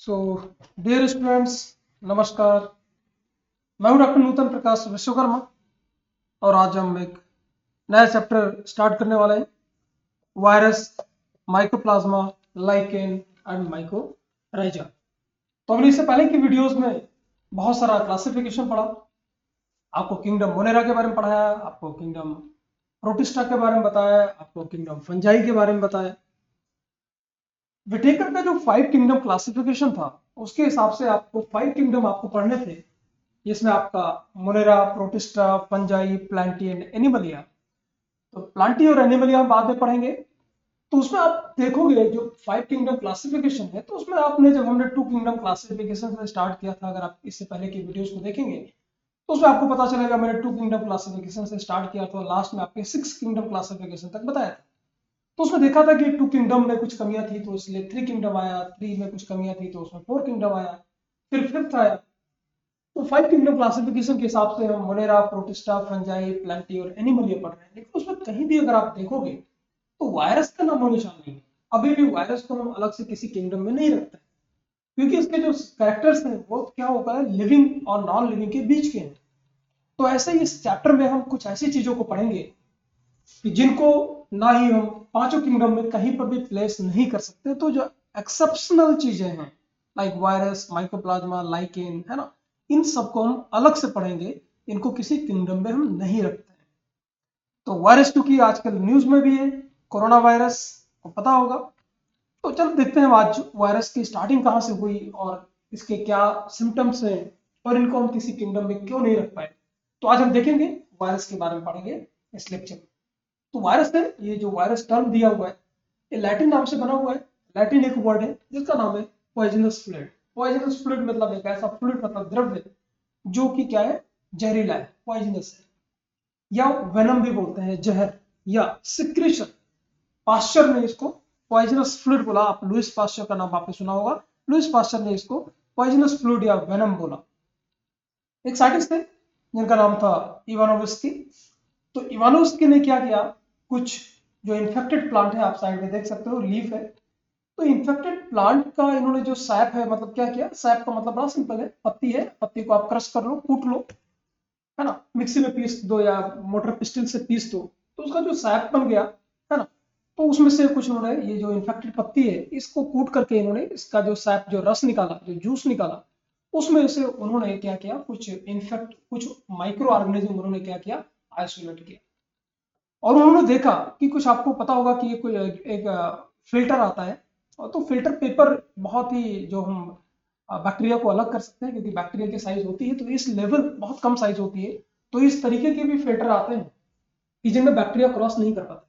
So dear students, नमस्कार। मैं हूं डॉक्टर नूतन प्रकाश विश्वकर्मा और आज हम एक नया चैप्टर स्टार्ट करने वाले हैं। Virus, mycoplasma, lichen and mycorrhiza. तो हमने इससे पहले की वीडियोस में बहुत सारा क्लासिफिकेशन पढ़ा। आपको किंगडम मोनेरा के बारे में पढ़ाया, आपको किंगडम प्रोटिस्टा के बारे में बताया, आपको किंगडम फंजाई के बारे में बताया। विटेकर का जो 5 किंगडम क्लासिफिकेशन था उसके हिसाब से आपको 5 किंगडम आपको पढ़ने थे, जिसमें आपका Monera, protista, fungi, Plantae and Animalia. तो प्लांटी और एनिमलिया हम बाद में पढ़ेंगे। तो उसमें आप देखोगे जो 5 किंगडम क्लासिफिकेशन है, तो उसमें आपने जब हमने 2 किंगडम क्लासिफिकेशन से स्टार्ट किया था, अगर आप इससे पहले की वीडियोस को देखेंगे तो उसमें आपको पता चलेगा मैंने 2 किंगडम क्लासिफिकेशन से स्टार्ट किया था, लास्ट में आपके 6 किंगडम क्लासिफिकेशन तक बताया था। तो उसमें देखा था कि 2 किंगडम में कुछ कमियां थी तो इसलिए 3 किंगडम आया, 3 में कुछ कमियां थी तो उसमें 4 किंगडम आया, फिर 5th आया। तो 5 किंगडम क्लासिफिकेशन के हिसाब से हम मोनेरा, प्रोटिस्टा, फंजाई, प्लांटी और एनिमलिया पढ़ रहे हैं। लेकिन उसमें कहीं भी अगर आप देखोगे तो वायरस का नामो निशान नहीं है। अभी भी वायरस को हम अलग से किसी किंगडम में नहीं रखते, क्योंकि इसके जो कैरेक्टर्स हैं वो क्या होता है, लिविंग और नॉन लिविंग के बीच के हैं। तो ऐसे ही इस चैप्टर में हम कुछ ऐसी चीजों को पढ़ेंगे कि जिनको ना ही हम पांचों किंगडम में कहीं पर भी प्लेस नहीं कर सकते। तो जो एक्सेप्शनल चीजें हैं लाइक वायरस, माइकोप्लाज्मा, लाइकेन, है ना, इन सबको हम अलग से पढ़ेंगे। इनको किसी किंगडम में हम नहीं रखते हैं। तो वायरस क्योंकि आजकल न्यूज में भी है, कोरोना वायरस को पता होगा। तो चलो देखते हैं आज वायरस की स्टार्टिंग कहाँ से हुई और इसके क्या सिम्टम्स हैं और इनको हम किसी किंगडम में क्यों नहीं रख पाए। तो आज हम देखेंगे, वायरस के बारे में पढ़ेंगे इस लेक्चर में। तो वायरस है, ये जो वायरस टर्म दिया हुआ है ये लैटिन नाम से बना हुआ है। लैटिन एक वर्ड है जिसका नाम है पॉइजनस फ्लूइड। पॉइजनस फ्लूइड मतलब एक ऐसा फ्लूइड, मतलब द्रव्य जो कि क्या है, जहरीला है, पॉइजनस है, या वेनम भी बोलते हैं, जहर या सिक्रेशन। पास्चर ने इसको पॉइजनस फ्लूइड बोला। आप लुइस पास्चर का नाम आपने सुना होगा। लुइस पास्चर ने इसको पॉइजनस फ्लूइड या वेनम बोला। एक साइंटिस्ट थे जिनका नाम था इवानोव्स्की। तो इवानोव्स्की ने क्या किया, कुछ जो इन्फेक्टेड प्लांट है, आप साइड में देख सकते हो, लीफ है। तो इन्फेक्टेड प्लांट का इन्होंने जो सैप है, मतलब क्या किया, सैप का मतलब बड़ा सिंपल है, पत्ती है, पत्ती को आप क्रश कर लो, कूट लो, है ना, मिक्सी में पीस दो या मोटर पिस्टल से पीस दो, तो उसका जो सैप बन गया, है ना। तो उसमें से कुछ उन्होंने, ये जो इन्फेक्टेड पत्ती है इसको कूट करके इन्होंने इसका जो सैप, जो रस निकाला, जो जूस निकाला, उसमें से उन्होंने क्या किया, कुछ माइक्रो ऑर्गेनिज्म उन्होंने क्या किया, आइसोलेट किया। और उन्होंने देखा कि कुछ, आपको पता होगा कि ये कोई एक फिल्टर आता है। और तो फिल्टर पेपर बहुत ही, जो हम बैक्टीरिया को अलग कर सकते हैं, क्योंकि बैक्टीरिया की साइज होती है तो इस लेवल बहुत कम साइज होती है। तो इस तरीके के भी फिल्टर आते हैं कि जिनमें बैक्टीरिया क्रॉस नहीं कर पाते।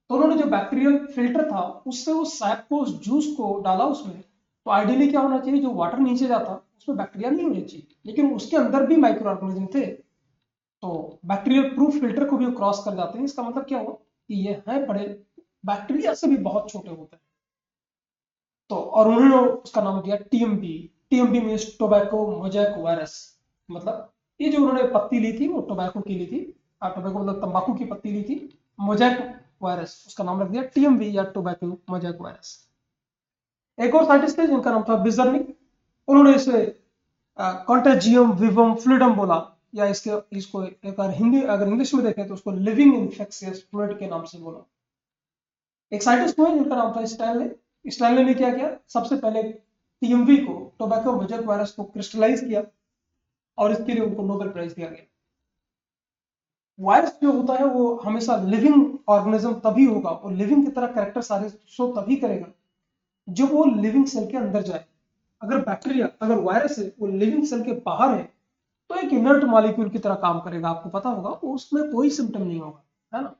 तो उन्होंने जो बैक्टीरियल फिल्टर था उससे उस सैप को, उस जूस को डाला उसमें। तो आइडियली क्या होना चाहिए, जो वाटर नीचे जाता उसमें बैक्टीरिया नहीं होने चाहिए, लेकिन उसके अंदर भी माइक्रो ऑर्गेनिज्म थे। तो बैक्टीरियल प्रूफ फिल्टर को भी क्रॉस कर जाते हैं। इसका मतलब क्या हुआ कि ये है बड़े, बैक्टीरिया से भी बहुत छोटे होते हैं। तो और उन्होंने उसका नाम दिया TMB. TMB means tobacco mosaic virus. मतलब ये जो उन्होंने पत्ती ली थी वो टोबैको की ली थी, टोबैको मतलब तंबाकू की पत्ती ली थी, मोजैक वायरस, उसका नाम रख दिया टीएमबी या टोबैको मोजैक वायरस। एक और साइंटिस्ट थे जिनका नाम था बिजर्निक। उन्होंने इसे कॉन्टेजियम विवम फ्लूइडम बोला, या इसको एक बार हिंदी अगर इंग्लिश में देखें तो उसको लिविंग इन्फेक्शियस फ्लूइड के नाम से बोला। एक साइंटिस्ट हुए जिनका नाम था स्टैनले। स्टैनले ने क्या किया, सबसे पहले टीएमवी को, टोबैको मोजैक वायरस को क्रिस्टलाइज किया और इसके लिए उनको नोबेल प्राइज दिया गया। वायरस जो होता है वो हमेशा लिविंग ऑर्गेनिज्म तभी होगा, और लिविंग की तरह कैरेक्टर सारे शो तभी करेगा जब वो लिविंग सेल के अंदर जाए। अगर बैक्टीरिया, अगर वायरस है वो लिविंग सेल के बाहर है तो एक इनर्ट मॉलिक्यूल की तरह काम करेगा, आपको पता होगा, उसमें कोई सिम्टम नहीं होगा, है ना।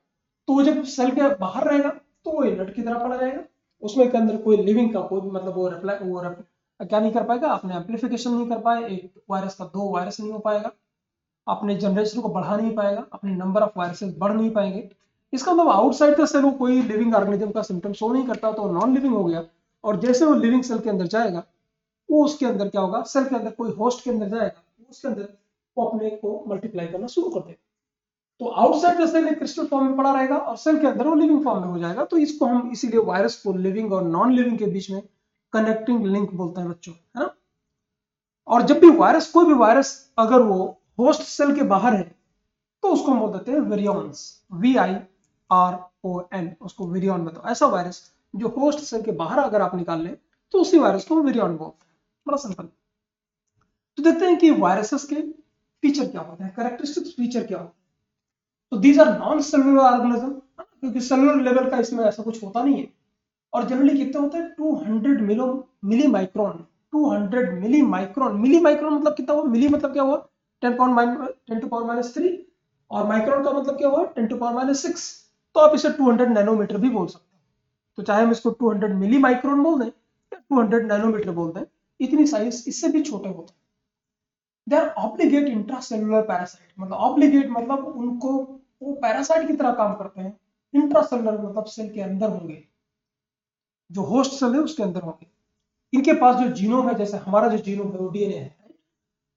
तो वो जब सेल के बाहर रहेगा तो वो इनर्ट की तरह पड़ा रहेगा, उसमें के अंदर कोई लिविंग का कोई मतलब क्या नहीं कर पाएगा, अपने एम्पलीफिकेशन नहीं कर पाए, एक वायरस का 2 वायरस नहीं हो पाएगा, अपने जनरेशन को बढ़ा नहीं पाएगा, अपने नंबर ऑफ वायरसेस बढ़ नहीं पाएंगे। इसका मतलब आउटसाइड का सेल वो कोई लिविंग ऑर्गेनिज्म का सिम्टम शो नहीं करता, तो नॉन लिविंग हो गया। और जैसे वो लिविंग सेल के अंदर जाएगा, वो उसके अंदर क्या होगा, सेल के अंदर कोई होस्ट के अंदर जाएगा, उसके अंदर वो अपने को मल्टीप्लाई करना शुरू कर देगा। तो आउटसाइड का सेल एक क्रिस्टल फॉर्म में पड़ा रहेगा और सेल के अंदर वो लिविंग फॉर्म में हो जाएगा। तो इसको हम इसीलिए वायरस को लिविंग और नॉन लिविंग के बीच में कनेक्टिंग लिंक बोलते हैं बच्चों, है ना। और जब भी वायरस, कोई भी वायरस अगर वो होस्ट सेल के बाहर है तो उसको हम बोल देते हैं विरियॉन्स, VIRON, उसको विरियॉन बताओ। ऐसा वायरस जो होस्ट सेल के बाहर अगर आप निकाल लें तो उसी वायरस को विरियॉन बोलते हैं। बड़ा सिंपल। तो देखते हैं कि वायरसेस के फीचर क्या होते हैं, कैरेक्टरिस्टिक्स फीचर क्या होते हैं। तो these are non cellular organism, क्योंकि सेलुलर लेवल का इसमें ऐसा कुछ होता नहीं है। और जनरली कितना होता है 200 milli micron, 200 milli micron. Milli micron मतलब कितना हुआ, मिली मतलब क्या हुआ 10 टू पावर -3, और माइक्रोन का मतलब क्या हुआ 10 टू पावर -6। तो आप इसे 200 नैनोमीटर भी बोल सकते हैं। तो चाहे हम इसको 200 मिली माइक्रोन बोल दें या 200 नैनोमीटर बोल दें, इतनी साइज इससे भी छोटे होते हैं। They are obligate intracellular parasite, मतलब ऑब्लिगेट मतलब उनको वो पैरासाइट की तरह काम करते हैं। इंट्रासेलुलर मतलब सेल के अंदर होंगे, जो होस्ट सेल है उसके अंदर होंगे। इनके पास जो जीनोम है, जैसे हमारा जो जीनोम है वो डीएनए है,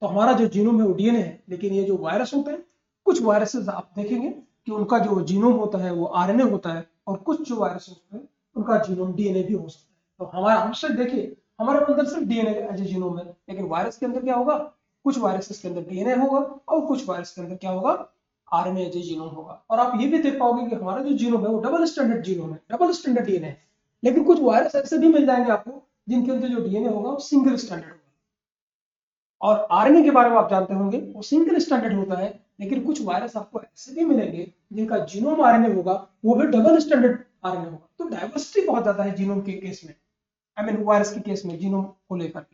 तो हमारा जो जीनोम है वो डीएनए है। लेकिन ये जो वायरस होते हैं, कुछ वायरसेस आप देखेंगे कि उनका जो जीनोम होता है वो आरएनए होता है, और कुछ जो वायरस होते हैं उनका जीनोम डीएनए भी हो सकता है। तो हमारा, हमसे देखिए हमारे अंदर सिर्फ डीएनए एज ए जीनोम है, लेकिन वायरस के अंदर क्या होगा, कुछ वायरसेस के अंदर डीएनए होगा और कुछ वायरस के अंदर क्या होगा, आरएनए एज ए जीनोम होगा। और आप ये भी देख पाओगे कि हमारा जो जीनोम है वो डबल स्टैंडर्ड जीनोम है, डबल स्टैंडर्ड डीएनए है। लेकिन कुछ वायरस ऐसे भी मिल जाएंगे आपको जिनके अंदर जो डीएनए होगा वो सिंगल स्टैंडर्ड होगा। और आरएनए के बारे में आप जानते होंगे वो सिंगल स्टैंडर्ड होता है, लेकिन कुछ वायरस आपको ऐसे भी मिलेंगे जिनका जीनोम आरएनए होगा वो भी डबल स्टैंडर्ड आरएनए होगा। तो डाइवर्सिटी बहुत ज्यादा है जीनोम के केस में, आई मीन वायरस के केस में जीनोम को लेकर।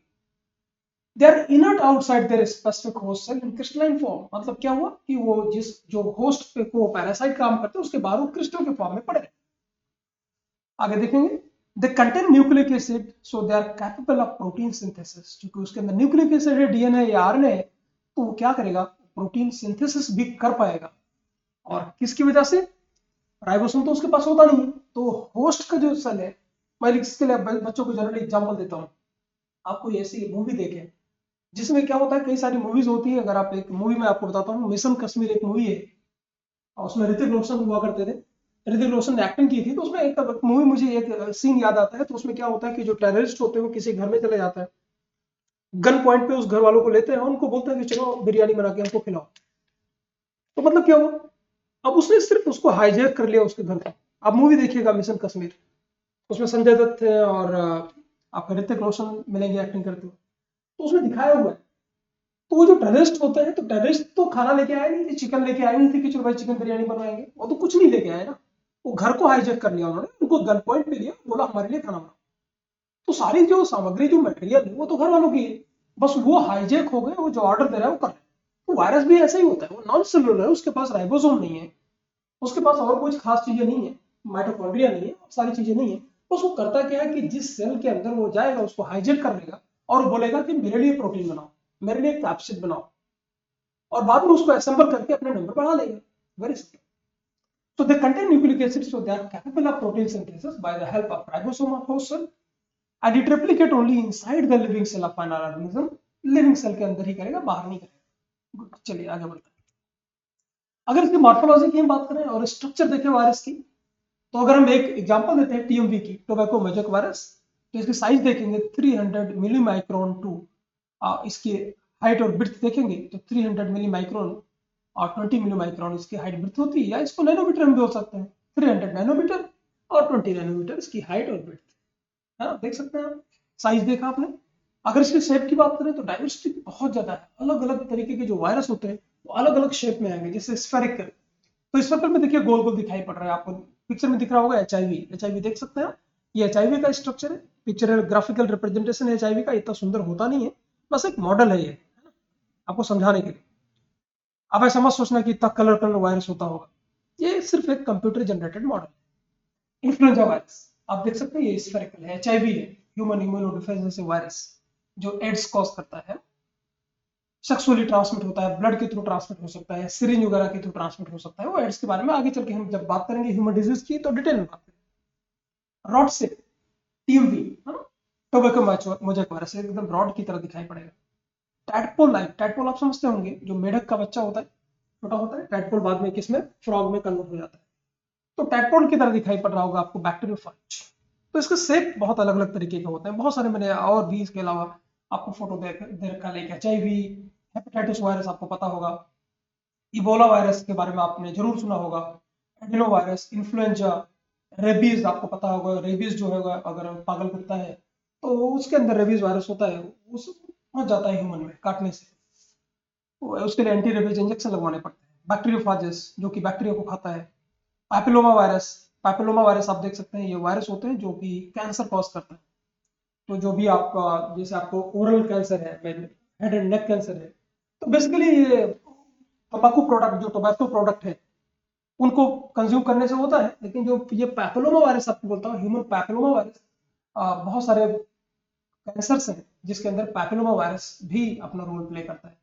They are inert outside their specific host cell in crystalline form, मतलब क्या हुआ कि वो जिस जो होस्ट पे को पैरासाइट काम करते हैं उसके बाहर वो क्रिस्टल के फॉर्म में पड़े रहे। आगे देखेंगे, they contain nucleic acid so they are capable of protein synthesis. क्योंकि उसके अंदर न्यूक्लिक एसिड है, डीएनए या आरएनए है, तो वो क्या करेगा, प्रोटीन सिंथेसिस भी कर पाएगा। और किसकी वजह से, राइबोसोम तो उसके पास होता नहीं है। तो होस्ट का जो सेल है, मैं इसके लिए बच्चों को जनरली एग्जांपल देता हूँ। आप कोई ऐसी मूवी देखें जिसमें क्या होता है, कई सारी मूवीज होती है। अगर आप एक मूवी में आपको बताता हूँ, मिशन कश्मीर एक मूवी है, और उसमें ऋतिक रोशन हुआ करते थे। ऋतिक रोशन ने एक्टिंग की थी, तो उसमें एक मूवी मुझे एक सीन याद आता है। तो उसमें क्या होता है कि जो टेररिस्ट होते हैं वो किसी घर में चले जाता है, गन पॉइंट पे उस घर वालों को लेते हैं और उनको बोलते हैं कि चलो बिरयानी बना के हमको खिलाओ। तो मतलब क्या हुआ, अब उसने सिर्फ उसको हाईजैक कर लिया उसके घर का। आप मूवी देखिएगा मिशन कश्मीर, उसमें संजय दत्त थे और आपका ऋतिक रोशन मिलेंगे एक्टिंग करते हुए। तो उसमें दिखाया हुआ है, तो वो जो टेररिस्ट होते हैं, तो टेररिस्ट तो खाना लेके आए नहीं थे, चिकन लेके आए नहीं थे कि चलो भाई चिकन बिरयानी बनवाएंगे, वो तो कुछ नहीं लेके आए ना। वो घर को हाईजैक कर लिया उन्होंने, उनको गन पॉइंट पे लिया, बोला हमारे लिए खाना बनाओ। तो सारी जो सामग्री जो मटेरियल है वो तो घर वालों की है, बस वो हाईजैक हो गए, वो जो ऑर्डर दे रहा है वो कर रहे हैं। तो वायरस भी ऐसा ही होता है, वो नॉन सेलुलर है, उसके पास राइबोसोम नहीं है, उसके पास और कुछ खास चीजें नहीं है, माइटोकॉन्ड्रिया नहीं है, सारी चीजें नहीं है। बस वो करता क्या है कि जिस सेल के अंदर वो जाएगा उसको हाईजैक कर लेगा और बोलेगा कि मेरे लिए प्रोटीन बनाओ, मेरे लिए कैप्सिड बनाओ, और बाद में उसको असेंबल करके अपने नंबर बढ़ा लेगा। Very simple. So they contain nucleic acids, so they are capable of protein synthesis by the help of ribosome of host cell, and it replicate only inside the living cell of an organism. Living cell के अंदर ही करेगा, बाहर नहीं करेगा। चलिए आगे बढ़ते हैं। अगर इसकी मॉर्फोलॉजी की हम बात करें और स्ट्रक्चर देखें वायरस की, तो अगर हम एक एग्जांपल देते हैं टीएमवी की, टोबैको मोज़ेक वायरस, तो इसकी साइज देखेंगे 300 मिली माइक्रोन टू, इसकी हाइट और ब्रेड्थ देखेंगे तो 300 मिली माइक्रोन और 20 मिली माइक्रोन इसकी हाइट ब्रेड्थ होती है, या इसको नैनोमीटर में भी बोल सकते हैं। 300 नैनोमीटर और 20 नैनोमीटर इसकी हाइट और ब्रेड्थ है, देख सकते हैं आप। साइज देखा आपने। अगर इसकी शेप की बात करें तो डाइवर्सिटी बहुत ज्यादा है, अलग अलग तरीके के जो वायरस होते हैं वो अलग अलग शेप में आएंगे, जैसे स्फेरिकल। तो स्फेरिकल में देखिए गोल गोल दिखाई पड़ रहा है आपको, पिक्चर में दिख रहा होगा एचआईवी देख सकते हैं। ये एचआईवी का स्ट्रक्चर है, पिक्चर ग्राफिकल रिप्रेजेंटेशन एचआईवी का इतना सुंदर होता नहीं है, बस एक मॉडल है ये, आपको समझाने के लिए। अब ऐसा मत सोचना कि इतना कलर कलर वायरस होता होगा, ये सिर्फ एक computer generated model. Influenza virus आप देख सकते हैं, ये स्फेरिकल है, एचआईवी है, ह्यूमन इम्यूनोडिफिशियेंसी वायरस, जो एड्स कॉज करता है, सेक्सुअली ट्रांसमिट होता है, ब्लड के थ्रू ट्रांसमिट हो सकता है, सिरिंज वगैरह के थ्रू ट्रांसमिट हो सकता है। वो एड्स के बारे में आगे चल के हम जब बात करेंगे ह्यूमन डिजीज की तो डिटेल में बात करेंगे। रॉड से टीएमवी है ना, टोबैको मोज़ेक वायरस एकदम रॉड की तरह दिखाई पड़ेगा। टैडपोल लाइक, टैडपोल आप समझते होंगे, जो मेढक का बच्चा होता है, छोटा होता है, टैडपोल बाद में किसमें, फ्रॉग में कन्वर्ट हो जाता है। तो टैडपोल की तरह दिखाई पड़ रहा होगा आपको बैक्टीरियोफाइट। तो इसके शेप बहुत अलग अलग तरीके के होते हैं, बहुत सारे मैंने और भी इसके अलावा आपको फोटो दे रखा है। HIV, हेपेटाइटिस वायरस आपको पता होगा, इबोला वायरस के बारे में आपने जरूर सुना होगा, एडिनो वायरस, इन्फ्लुएंजा, रेबीज आपको पता होगा। रेबीज जो होगा, अगर पागल कुत्ता है तो उसके अंदर रेबीज वायरस होता है, उस पहुंच जाता है ह्यूमन में काटने से, उसके लिए एंटी रेबीज इंजेक्शन लगवाने पड़ते हैं। बैक्टीरियोफाजेस जो कि बैक्टीरिया को खाता है। पैपिलोमा वायरस, पैपिलोमा वायरस आप देख सकते हैं, ये वायरस होते हैं जो कि कैंसर कॉज करते हैं। तो जो भी आपका, जैसे आपको ओरल कैंसर है, हेड एंड नेक कैंसर है, तो बेसिकली ये तंबाकू प्रोडक्ट, जो टोबैको प्रोडक्ट है, उनको कंज्यूम करने से होता है। लेकिन जो ये पैपिलोमा वायरस आपको बोलता हूँ, ह्यूमन पैपिलोमा वायरस, बहुत सारे कैंसर्स हैं जिसके अंदर पैपिलोमा वायरस भी अपना रोल प्ले करता है।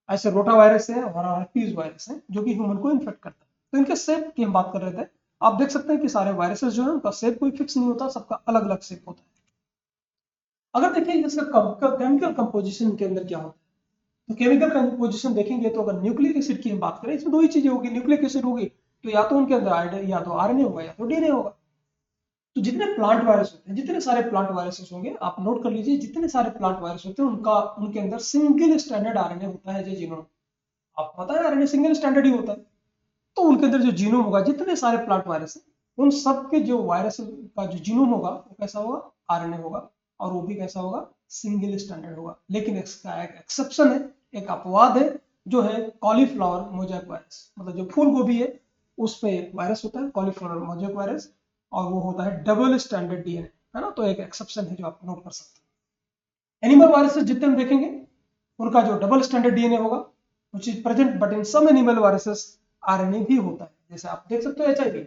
ऐसे रोटा वायरस है और हर्पीज वायरस है जो कि ह्यूमन को इन्फेक्ट करता है। तो इनके शेप की हम बात कर रहे थे। आप देख सकते हैं कि सारे वायरसेस जो है उनका शेप कोई फिक्स नहीं होता, सबका अलग अलग शेप होता है। अगर देखिए इसका केमिकल कंपोजिशन के अंदर क्या होता है, तो केमिकल कंपोजिशन देखेंगे तो अगर न्यूक्लिक एसिड की हम बात करें, इसमें दो ही चीजें होगी। न्यूक्लिक एसिड होगी तो या तो उनके अंदर या तो RNA होगा या तो DNA होगा। तो जितने प्लांट वायरस होते हैं, जितने सारे प्लांट वायरसेस होंगे, आप नोट कर लीजिए, जितने सारे प्लांट वायरस होते हैं उनके अंदर सिंगल स्टैंडर्ड RNA होता है, जो जीनोम, आपको पता है RNA सिंगल स्टैंडर्ड ही होता है। तो उनके अंदर जो जीनोम होगा, जितने सारे प्लांट वायरस है, उन सब के जो वायरस का जो जीनोम होगा वो कैसा होगा, RNA होगा, और वो भी कैसा होगा, सिंगल स्टैंडर्ड होगा। लेकिन इसका एक एक्सेप्शन है, एक अपवाद है, जो है कॉलीफ्लावर मोजैक वायरस। मतलब जो फूल गोभी है उस पे एक वायरस होता है कॉलीफ्लावर मोजैक वायरस, और वो होता है डबल स्टैंडर्ड DNA, है ना। तो एक एक्सेप्शन है जो आप नोट कर सकते हैं। एनिमल वायरसेस जितने हम देखेंगे उनका जो डबल स्टैंडर्ड DNA होगा which is present, but in some animal viruses RNA भी होता है। जैसे आप देख सकते हो HIV,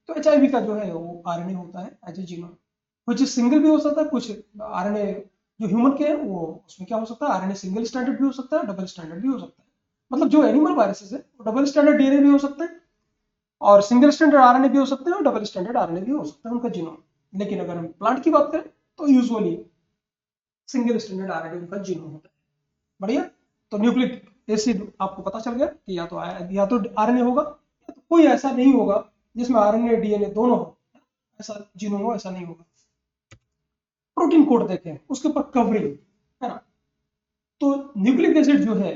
तो HIV का जो है वो RNA होता है एज ए जीनोम, कुछ सिंगल भी हो सकता है, कुछ RNA जो ह्यूमन के हैं वो उसमें क्या हो सकता है, RNA सिंगल स्टैंडर्ड भी हो सकता है, डबल स्टैंडर्ड भी हो सकता है। मतलब जो एनिमल वायरसेस है वो डबल स्टैंडर्ड DNA भी हो सकते हैं, और सिंगल स्टैंडर्ड RNA भी हो सकते हैं, और डबल स्टैंडर्ड RNA भी हो सकता है उनका जीनोम। लेकिन अगर हम प्लांट की बात करें तो यूजुअली सिंगल स्टैंडर्ड RNA उनका जीनोम होता है। बढ़िया। तो न्यूक्लिक एसिड आपको पता चल गया कि या तो RNA होगा, या तो कोई ऐसा नहीं होगा जिसमें RNA DNA दोनों हो, ऐसा जीनोम हो, ऐसा नहीं होगा। प्रोटीन कोड देखें, उसके ऊपर कवरिंग, है ना। तो न्यूक्लिक एसिड जो है,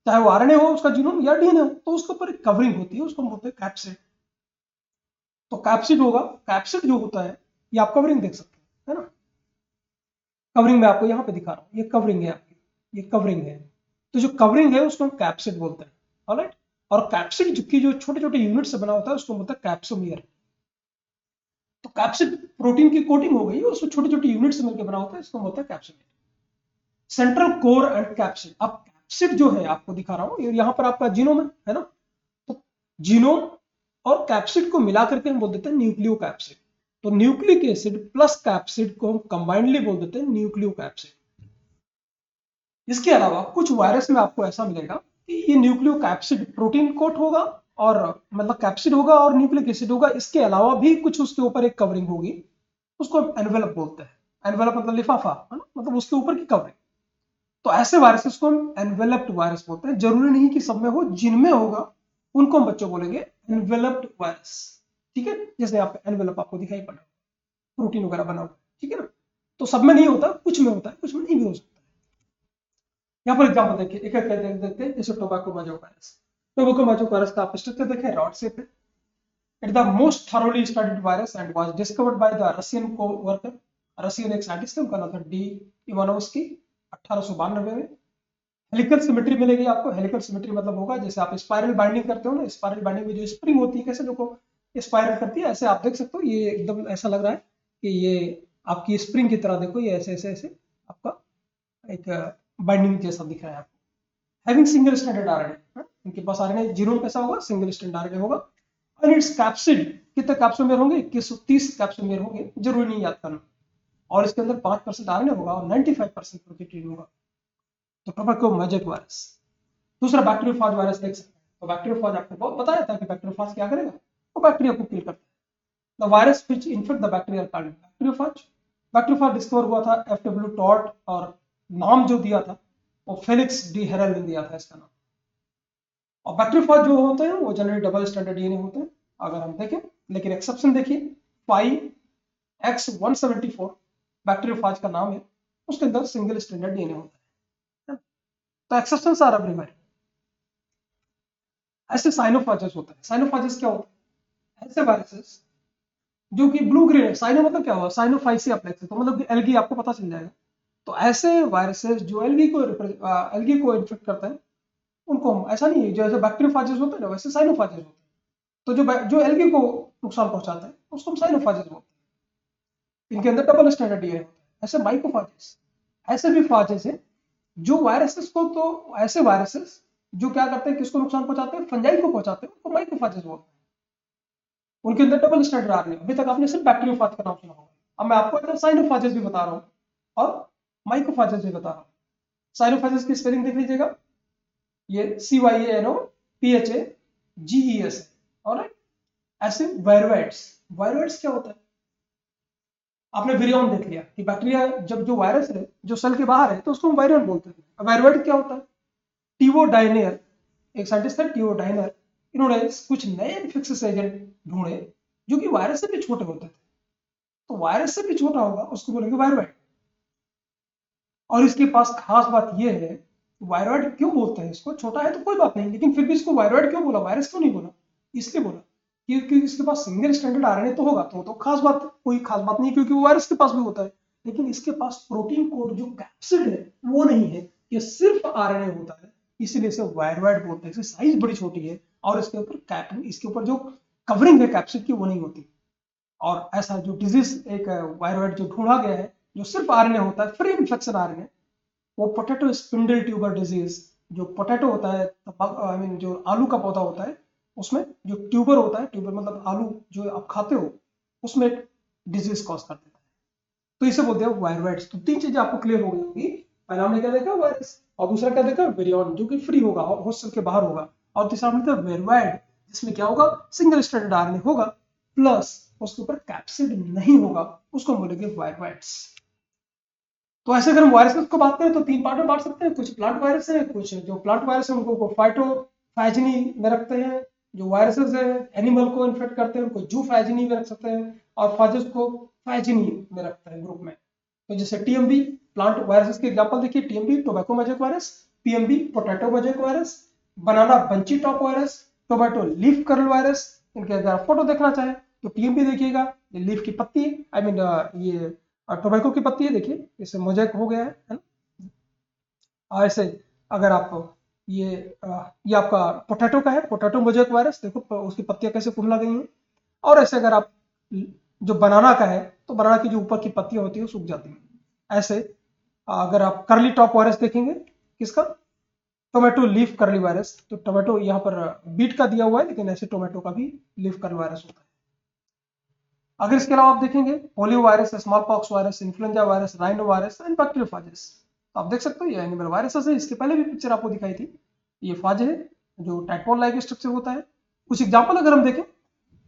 चाहे वो RNA हो उसका जीनोम या DNA हो, तो उसके ऊपर एक कवरिंग होती है, उसको हम बोलते हैं कैप्सिड। तो कैप्सिड होगा, कैप्सिड जो होता है, ये आप कवरिंग देख सकते हैं, है ना। कवरिंग मैं आपको यहाँ पे दिखा रहा हूँ, ये कवरिंग है आपकी, ये कवरिंग है। तो जो कवरिंग है उसको हम कैप्सिड बोलते हैं, ऑलराइट। और कैप्सिड की जो छोटे छोटे यूनिट से बना होता है उसको बोलते हैं कैप्सोमियर। तो कैप्सिड प्रोटीन की कोटिंग हो गई, उसमें छोटे छोटे यूनिट से मिलकर बना होता है, इसको बोलते हैं capsomere. Central core and capsid. अब कैप्सिड जो है आपको दिखा रहा हूँ, यहाँ पर आपका जीनोम है ना। तो जीनोम और कैप्सिड को मिला करके हम बोल देते हैं न्यूक्लियो कैप्सिड। तो न्यूक्लिक एसिड प्लस कैप्सिड को हम कंबाइंडली बोल देते हैं न्यूक्लियो कैप्सिड। इसके अलावा कुछ वायरस में आपको ऐसा मिलेगा कि ये न्यूक्लियो कैप्सिड प्रोटीन कोट होगा, और मतलब कैप्सिड होगा और न्यूक्लिक एसिड होगा, इसके अलावा भी कुछ उसके ऊपर एक कवरिंग होगी, उसको हम एनवेलप बोलते हैं। एनवेलप मतलब लिफाफा, है ना, मतलब उसके ऊपर की कवरिंग। तो ऐसे वायरसेस को हम एनवेलप्ड वायरस बोलते हैं। जरूरी नहीं कि सब में हो, जिनमें होगा उनको हम बच्चों बोलेंगे एनवेलप्ड वायरस। ठीक है, जैसे आप एनवेलप आपको दिखाई पड़ रहा है, प्रोटीन वगैरह बना हुआ, ठीक है ना। तो सब में नहीं होता, कुछ में होता है, कुछ में नहीं भी हो सकता है। यहाँ पर एग्जाम्पल देखिए, एक एक देखते हैं। जैसे टोबैको मैजोक वायरस, टोबैको मैजोक वायरस का आप स्ट्रक्चर देखें, रॉड शेप है। It the most thoroughly studied virus and was discovered by the Russian को वर्कर, रशियन एक साइंटिस्ट है, उनका नाम था डी इवानोव्स्की, 1892 में। हेलिकल सिमेट्री मिलेगी आपको। हेलिकल सिमेट्री मतलब होगा जैसे आप स्पाइरल बाइंडिंग करते हो ना, स्पाइरल बाइंडिंग में जो स्प्रिंग होती है कैसे देखो स्पाइरल करती है, ऐसे आप देख सकते हो। ये एकदम ऐसा लग रहा है कि ये आपकी स्प्रिंग की तरह, देखो ये ऐसे ऐसे ऐसे आपका एक बाइंडिंग जैसा दिख रहा है आपको। हैविंग सिंगल स्टैंडर्ड RNA, इनके पास RNA जीनोम कैसा होगा, सिंगल स्टैंडर्ड RNA होगा। और इट्स कैप्सिड, कितने कैप्सोमेर होंगे, 2130 कैप्सोमेर होंगे, जरूरी नहीं याद करना। और इसके अंदर 5% RNA होगा और 95% प्रोटीन होगा। तो टोबैको मैजोक वायरस। दूसरा बैक्टीरियोफाज वायरस देख सकते हैं। तो बैक्टीरियोफाज आपको बहुत बताया था कि बैक्टीरियोफाज क्या करेगा, वो बैक्टीरिया को किल करता है। The virus which infect the bacteria called bacteriophage. Bacteriophage discover हुआ था FW टॉट, और नाम जो दिया था वो फेलिक्स डी हेरल ने दिया था इसका नाम। और बैक्टीरियोफाज जो होते हैं वो जनरली डबल स्टैंडर्ड DNA होते हैं अगर हम देखें। लेकिन एक्सेप्शन देखिए, 5 X174 बैक्टीरियोफाज का नाम है, उसके अंदर सिंगल स्टैंडर्ड डीएनए होता है। तो एक्सेप्शंस आर एवरीवेयर। ऐसे साइनोफाजेस होता है। साइनोफाजेस क्या होता है? ऐसे वायरसेस जो कि ब्लू ग्रीन है। साइनो मतलब क्या हुआ? साइनोफाइसिया प्लेक्स, तो मतलब एल्गी, आपको पता चल जाएगा। तो ऐसे वायरसेस जो एल्गी को इन्फेक्ट करते हैं, उनको हम, ऐसा नहीं है जैसे बैक्टीरियोफाजेस होते हैं ना, वैसे साइनोफाजेस होते हैं। तो जो एल्गी को नुकसान पहुंचाता है उसको हम साइनोफाजेस बोलते हैं। इनके अंदर डबल स्टैंडर्ड डीएनए होता है। ऐसे माइकोफाजेस, ऐसे भी फाजेस है जो वायरसेस को, तो ऐसे वायरसेस जो क्या करते हैं, किसको नुकसान पहुंचाते हैं? फंजाई को पहुंचाते हैं, उनको माइकोफाजेस बोलते हैं। उनके अंदर डबल स्टैंडर्ड आ रहे हैं। अभी तक आपने सिर्फ बैक्टीरियोफाज का नाम सुना होगा, अब मैं आपको इधर साइनोफाजेस भी बता रहा हूँ और माइकोफाजेस भी बता रहा हूँ। साइनोफाजेस की स्पेलिंग देख लीजिएगा, ये CYANOPHAGES है। और ऐसे वायरोइड्स, वायरोइड्स क्या होता है? आपने विरियन देख लिया कि बैक्टीरिया, जब जो वायरस है जो सेल के बाहर है तो उसको हम वायरोइड बोलते हैं। वायरोइड क्या होता है? टीवो डायनियर, एक साइंटिस्ट है टीवो डायनर, इन्होंने कुछ नए इन्फेक्शियस एजेंट ढूंढे जो कि वायरस से भी छोटे होते थे। तो वायरस से भी छोटा होगा उसको बोलेंगे वायरोइड। और इसके पास खास बात यह है, वायरोइड क्यों बोलते हैं इसको? छोटा है तो कोई बात नहीं, लेकिन फिर भी इसको वायरोइड क्यों बोला, वायरस क्यों नहीं बोला? इसलिए बोला क्योंकि इसके पास सिंगल स्टैंडर्ड आरएनए तो होगा, तो खास बात, कोई खास बात नहीं, क्योंकि वो वायरस के पास भी होता है। लेकिन इसके पास प्रोटीन कोड जो कैप्सिड है वो नहीं है, ये सिर्फ आरएनए होता है, इसीलिए इसे वायरोइड बोलते हैं। इसकी साइज बड़ी छोटी है और इसके ऊपर कैपिंग, इसके ऊपर जो कवरिंग है कैप्सिड की, वो नहीं होती। और ऐसा जो डिजीज एक वायरोइड जो ढूंढा गया है जो सिर्फ आरएनए होता है, फ्री इन्फेक्शन आरएनए, वो पोटैटो स्पिंडल ट्यूबर डिजीज। जो पोटैटो होता है, आई मीन जो आलू का पौधा होता है, उसमें जो ट्यूबर होता है, ट्यूबर मतलब आलू जो आप खाते हो, उसमें डिजीज कॉज कर देता है, तो इसे बोलते हैं वायरोइड्स। तो तीन चीजें आपको क्लियर हो गई होगी। पहला हमने क्या देखा? वायरस। और दूसरा क्या देखा? विरियन, जो कि फ्री होगा, हॉस्टल के बाहर होगा। और तीसरा हमने देखा वेरोइड, जिसमें क्या होगा? सिंगल स्टैंडर्ड आरएनए होगा, प्लस उसके ऊपर कैप्सिड नहीं होगा, उसको बोलेंगे वायरोइड्स। तो ऐसे अगर हम वायरसेस को बात करें तो तीन पार्ट में बांट सकते हैं। कुछ प्लांट वायरस है, कुछ जो प्लांट वायरस है उनको फाइटोफैजनी में रखते हैं। जो वायरसेस है एनिमल को इन्फेक्ट करते हैं उनको जूफैजनी में रख सकते हैं, और फाजेस को फैजनी में रखते हैं ग्रुप में। तो जैसे टीएमबी, प्लांट वायरसेस की एग्जांपल देखिए, TMB tobacco mosaic virus, PMB potato mosaic virus, banana bunchy top virus, tomato leaf curl virus. इनके अगर आप फोटो देखना चाहें तो टीएमबी देखिएगा, ये लीफ की पत्ती, आई मीन ये टोबैको की पत्ती है, देखिए इससे मोजेक हो गया है ना। और ऐसे अगर आप ये ये आपका पोटैटो का है, पोटैटो मोजेक वायरस, देखो उसकी पत्तियां कैसे कुंडला गई हैं। और ऐसे अगर आप जो बनाना का है तो बनाना की जो ऊपर की पत्तियां होती है वो सूख जाती हैं। ऐसे अगर आप करली टॉप वायरस देखेंगे, किसका? Tomato leaf curly virus. तो टोमेटो यहाँ पर बीट का दिया हुआ है, लेकिन ऐसे टोमेटो का भी लीफ कर्ल वायरस होता है। अगर इसके अलावा आप देखेंगे polio virus, small pox virus, influenza virus, rhino virus and bacteriophages. तो आप देख सकते हो ये एनिमल वायरसेस है। इसके पहले भी पिक्चर आपको दिखाई थी, ये फाजे है जो टाइपॉन लाइक स्ट्रक्चर होता है। कुछ एग्जांपल अगर हम देखें,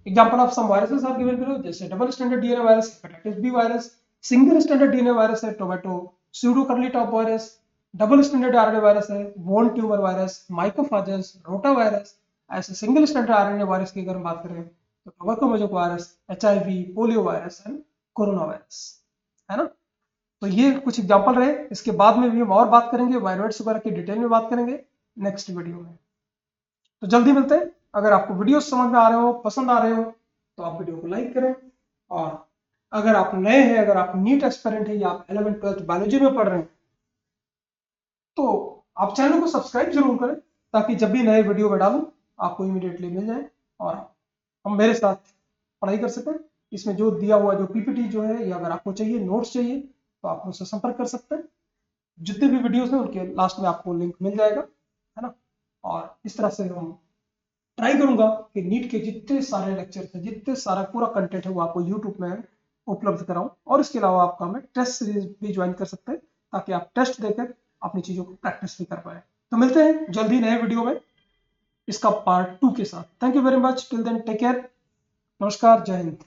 example of some viruses are given below, जैसे double standard DNA virus, hepatitis B virus, single standard DNA virus है tomato, pseudo curly top virus, double standard RNA virus है wound tumour virus, माइकोफाजेस, rota virus. ऐसे single standard RNA virus की अगर हम बात करें तो tobacco mosaic virus, HIV, polio virus and corona virus, है ना। तो ये कुछ एग्जांपल रहे। इसके बाद में भी हम और बात करेंगे, वायरस वगैरह की डिटेल में बात करेंगे नेक्स्ट वीडियो में। तो जल्दी मिलते हैं। अगर आपको वीडियो समझ में आ रहे हो, पसंद आ रहे हो, तो आप वीडियो को लाइक करें। और अगर आप नए हैं, अगर आप नीट एस्पिरेंट हैं या आप 11th-12th बायोलॉजी में पढ़ रहे हैं, तो आप चैनल को सब्सक्राइब जरूर करें, ताकि जब भी नए वीडियो में डालूं आपको इमीडिएटली मिल जाए और हम मेरे साथ पढ़ाई कर सकें। इसमें जो दिया हुआ जो पीपीटी जो है, या अगर आपको चाहिए, नोट्स चाहिए, तो आप मुझसे संपर्क कर सकते हैं। जितने भी वीडियोस हैं उनके लास्ट में आपको लिंक मिल जाएगा, है ना। और इस तरह से हम ट्राई करूंगा कि नीट के जितने सारे लेक्चर हैं, जितने सारा पूरा कंटेंट है, वो आपको यूट्यूब में उपलब्ध कराऊं। और इसके अलावा आपका मैं टेस्ट सीरीज भी ज्वाइन कर सकते हैं, ताकि आप टेस्ट देकर अपनी चीजों को प्रैक्टिस भी कर पाए। तो मिलते हैं जल्दी नए वीडियो में इसका पार्ट 2 के साथ। Thank you very much, till then take care, नमस्कार, जय हिंद।